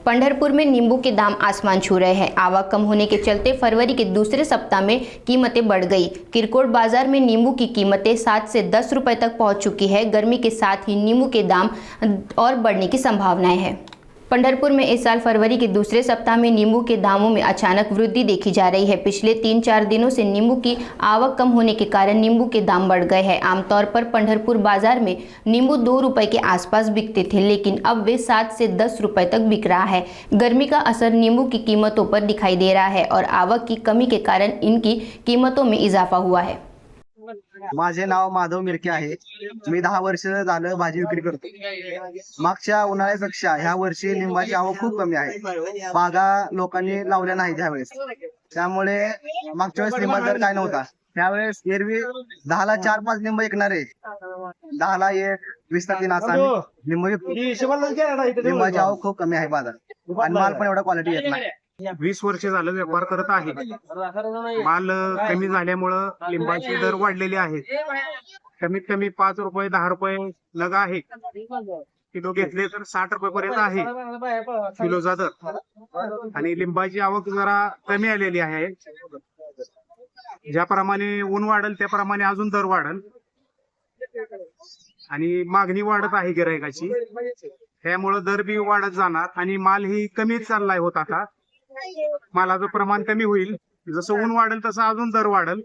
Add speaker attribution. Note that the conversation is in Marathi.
Speaker 1: पंढरपुर में नींबू के दाम आसमान छू रहे हैं। आवक कम होने के चलते फरवरी के दूसरे सप्ताह में कीमतें बढ़ गई। किरकोळ बाजार में नींबू की कीमतें 7 से 10 रुपए तक पहुंच चुकी है। गर्मी के साथ ही नींबू के दाम और बढ़ने की संभावनाएं हैं। पंढरपुर में इस साल फरवरी के दूसरे सप्ताह में नींबू के दामों में अचानक वृद्धि देखी जा रही है। पिछले 3-4 दिनों से नींबू की आवक कम होने के कारण नींबू के दाम बढ़ गए हैं। आमतौर पर पंढरपुर बाजार में नींबू 2 रुपए के आसपास बिकते थे, लेकिन अब वे 7 से 10 रुपए तक बिक रहा है। गर्मी का असर नींबू की कीमतों पर दिखाई दे रहा है और आवक की कमी के कारण इनकी कीमतों में इजाफा हुआ है।
Speaker 2: माझे नाव माधव मिरके आहे। मी 10 वर्ष झालं भाजी विक्री करतो। मागच्या उन्हाळ्यापेक्षा ह्या वर्षी लिंबाची आवक खूप कमी आहे। बागा लोकांनी लावल्या नाही त्यावेळेस, त्यामुळे मागच्या वेळेस लिंबाचा दर काय नव्हता। त्यावेळेस एरवी 10ला 4-5 लिंब विकणारे 10ला 1, 20ला 3 असा लिंब विकतो। लिंबाची आवक खूप कमी आहे बाजारात आणि माल पण एवढा क्वालिटी येत नाही।
Speaker 3: 20 वर्ष झालं व्यापार करत आहे। माल कमी झाल्यामुळं लिंबाचे दर वाढलेले आहेत। कमीत कमी 5 रुपये 10 रुपये नग आहे। किलो घेतले तर 60 रुपये पर्यंत आहे किलोचा दर। आणि लिंबाची आवक जरा कमी आलेली आहे। ज्याप्रमाणे ऊन वाढेल त्याप्रमाणे अजून दर वाढेल आणि मागणी वाढत आहे गिरायकाची, त्यामुळे दर बी वाढत जाणार आणि माल ही कमी चाललाय होत आता। मालाचं प्रमाण कमी होईल, जसं ऊन वाढेल तसं अजून दर वाढेल।